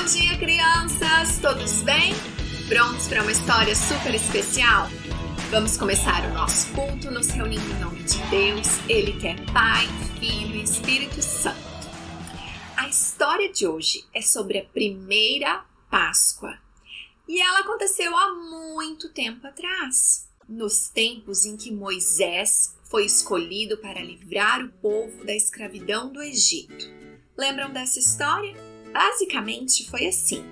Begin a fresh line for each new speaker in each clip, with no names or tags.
Bom dia, crianças! Todos bem? Prontos para uma história super especial? Vamos começar o nosso culto nos reunindo em nome de Deus, Ele que é Pai, Filho e Espírito Santo. A história de hoje é sobre a primeira Páscoa e ela aconteceu há muito tempo atrás, nos tempos em que Moisés foi escolhido para livrar o povo da escravidão do Egito. Lembram dessa história? Basicamente foi assim.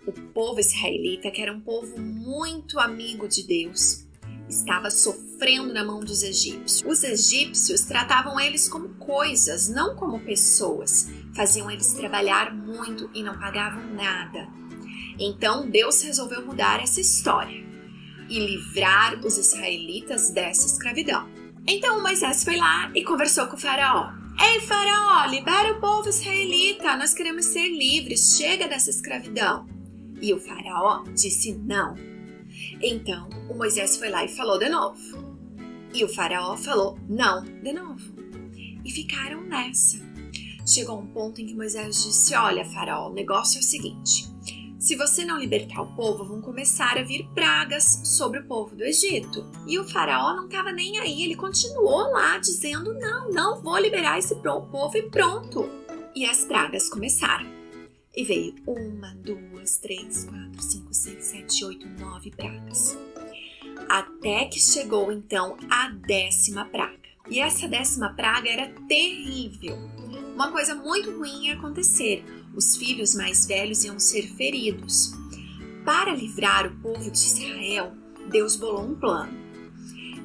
O povo israelita, que era um povo muito amigo de Deus, estava sofrendo na mão dos egípcios. Os egípcios tratavam eles como coisas, não como pessoas. Faziam eles trabalhar muito e não pagavam nada. Então Deus resolveu mudar essa história e livrar os israelitas dessa escravidão. Então Moisés foi lá e conversou com o faraó. Ei, faraó, libera o povo israelita, nós queremos ser livres, chega dessa escravidão. E o faraó disse não. Então o Moisés foi lá e falou de novo. E o faraó falou não de novo. E ficaram nessa. Chegou um ponto em que Moisés disse, olha, faraó, o negócio é o seguinte. Se você não libertar o povo, vão começar a vir pragas sobre o povo do Egito. E o faraó não estava nem aí, ele continuou lá dizendo, não vou liberar esse povo e pronto. E as pragas começaram. E veio 1, 2, 3, 4, 5, 6, 7, 8, 9 pragas. Até que chegou então a 10ª praga. E essa 10ª praga era terrível. Uma coisa muito ruim ia acontecer. Os filhos mais velhos iam ser feridos. Para livrar o povo de Israel, Deus bolou um plano.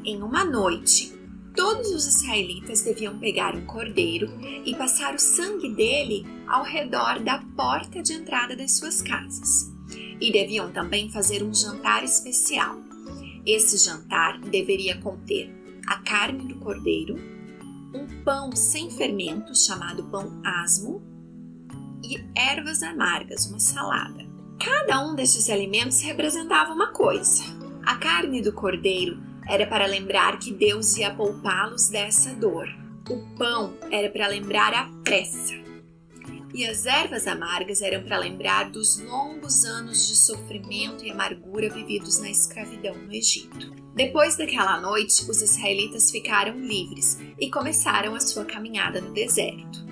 Em uma noite, todos os israelitas deviam pegar um cordeiro e passar o sangue dele ao redor da porta de entrada das suas casas. E deviam também fazer um jantar especial. Esse jantar deveria conter a carne do cordeiro, um pão sem fermento chamado pão asmo e ervas amargas, uma salada. Cada um desses alimentos representava uma coisa. A carne do cordeiro era para lembrar que Deus ia poupá-los dessa dor. O pão era para lembrar a pressa. E as ervas amargas eram para lembrar dos longos anos de sofrimento e amargura vividos na escravidão no Egito. Depois daquela noite, os israelitas ficaram livres e começaram a sua caminhada no deserto.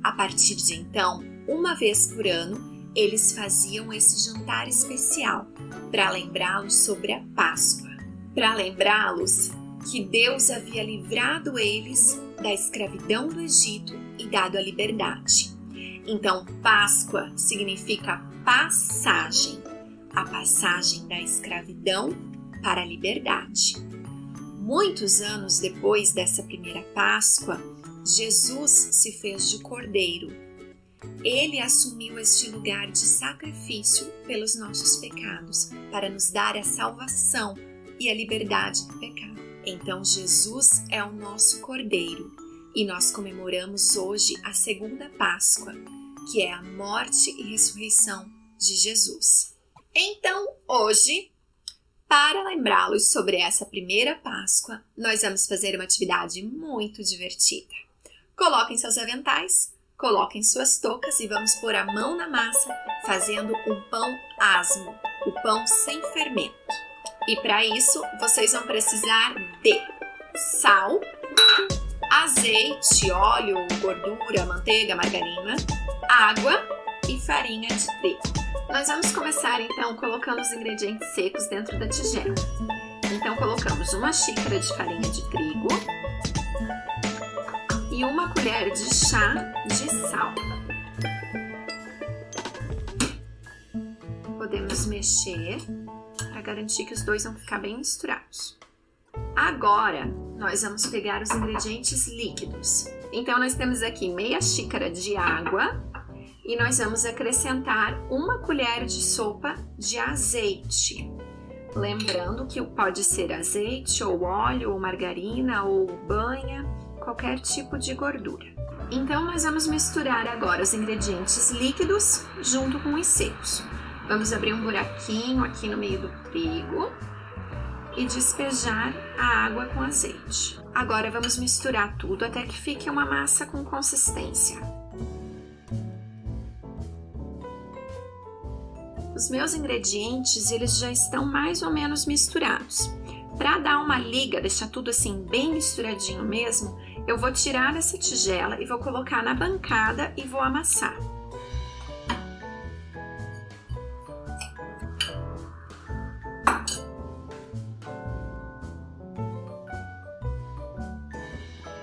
A partir de então, uma vez por ano, eles faziam esse jantar especial para lembrá-los sobre a Páscoa, para lembrá-los que Deus havia livrado eles da escravidão do Egito e dado a liberdade. Então, Páscoa significa passagem, a passagem da escravidão para a liberdade. Muitos anos depois dessa primeira Páscoa, Jesus se fez de cordeiro. Ele assumiu este lugar de sacrifício pelos nossos pecados, para nos dar a salvação e a liberdade do pecado. Então Jesus é o nosso cordeiro e nós comemoramos hoje a segunda Páscoa, que é a morte e ressurreição de Jesus. Então hoje, para lembrá-los sobre essa primeira Páscoa, nós vamos fazer uma atividade muito divertida. Coloquem seus aventais, coloquem suas toucas e vamos pôr a mão na massa fazendo um pão asmo, o pão sem fermento. E para isso, vocês vão precisar de sal, azeite, óleo, gordura, manteiga, margarina, água e farinha de trigo. Nós vamos começar então colocando os ingredientes secos dentro da tigela. Então colocamos 1 xícara de farinha de trigo e 1 colher de chá de sal. Podemos mexer para garantir que os dois vão ficar bem misturados. Agora nós vamos pegar os ingredientes líquidos. Então nós temos aqui meia xícara de água e nós vamos acrescentar 1 colher de sopa de azeite. Lembrando que pode ser azeite ou óleo ou margarina ou banha, qualquer tipo de gordura. Então nós vamos misturar agora os ingredientes líquidos junto com os secos. Vamos abrir um buraquinho aqui no meio do trigo e despejar a água com azeite. Agora vamos misturar tudo até que fique uma massa com consistência. os meus ingredientes eles já estão mais ou menos misturados. Para dar uma liga, deixar tudo assim bem misturadinho mesmo, eu vou tirar essa tigela e vou colocar na bancada e vou amassar.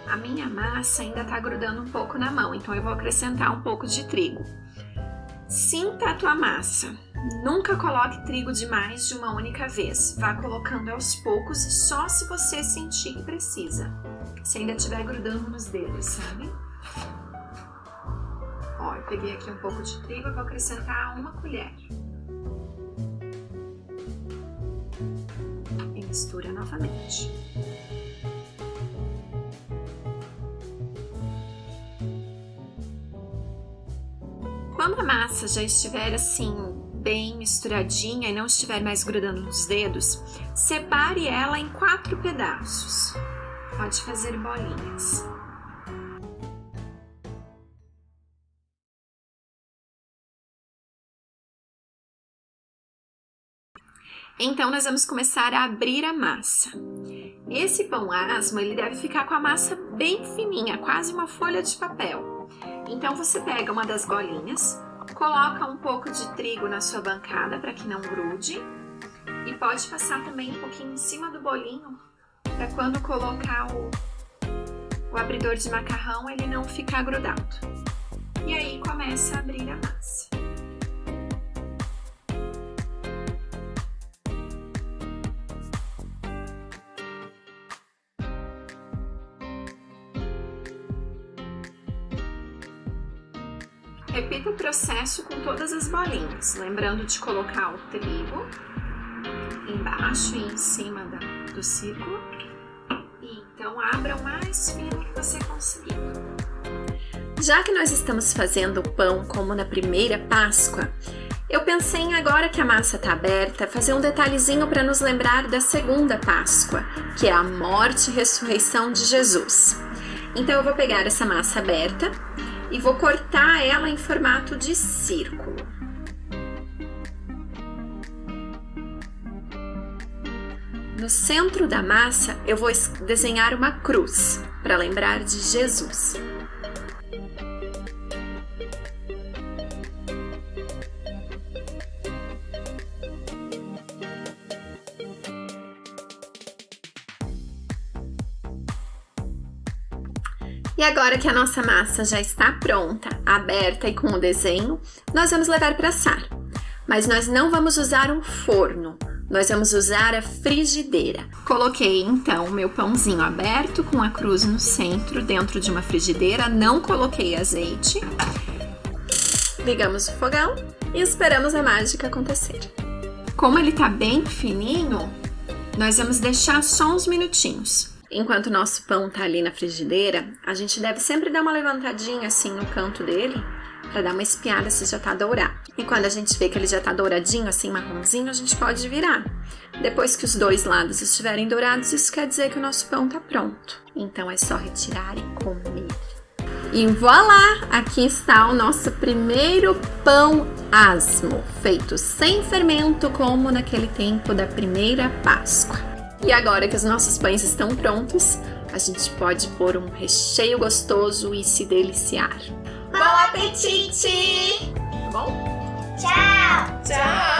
A minha massa ainda tá grudando um pouco na mão, então eu vou acrescentar um pouco de trigo. Sinta a tua massa. Nunca coloque trigo demais de uma única vez. Vá colocando aos poucos e só se você sentir que precisa. Se ainda estiver grudando nos dedos, sabe? Ó, eu peguei aqui um pouco de trigo e vou acrescentar uma colher. E mistura novamente. Quando a massa já estiver assim bem misturadinha e não estiver mais grudando nos dedos, separe ela em 4 pedaços. Pode fazer bolinhas. Então nós vamos começar a abrir a massa. Esse pão asmo, ele deve ficar com a massa bem fininha, quase uma folha de papel. Então você pega uma das bolinhas, coloca um pouco de trigo na sua bancada para que não grude e pode passar também um pouquinho em cima do bolinho para quando colocar o abridor de macarrão ele não ficar grudado. E aí começa a abrir a massa. Repita o processo com todas as bolinhas, lembrando de colocar o trigo embaixo e em cima do círculo. E então abra o mais fino que você conseguir. Já que nós estamos fazendo o pão como na primeira Páscoa, eu pensei em agora que a massa está aberta, fazer um detalhezinho para nos lembrar da segunda Páscoa, que é a morte e ressurreição de Jesus. Então eu vou pegar essa massa aberta e vou cortar ela em formato de círculo. No centro da massa, eu vou desenhar uma cruz para lembrar de Jesus. E agora que a nossa massa já está pronta, aberta e com o desenho, nós vamos levar para assar. Mas nós não vamos usar um forno, nós vamos usar a frigideira. Coloquei então o meu pãozinho aberto com a cruz no centro, dentro de uma frigideira, não coloquei azeite. Ligamos o fogão e esperamos a mágica acontecer. Como ele tá bem fininho, nós vamos deixar só uns minutinhos. Enquanto o nosso pão tá ali na frigideira, a gente deve sempre dar uma levantadinha assim no canto dele para dar uma espiada se já tá dourado. E quando a gente vê que ele já tá douradinho, assim marronzinho, a gente pode virar. Depois que os dois lados estiverem dourados, isso quer dizer que o nosso pão tá pronto. Então é só retirar e comer. E voilá! Aqui está o nosso primeiro pão asmo, feito sem fermento, como naquele tempo da primeira Páscoa. E agora que os nossos pães estão prontos, a gente pode pôr um recheio gostoso e se deliciar.
Bom apetite!
Bom?
Tchau!
Tchau!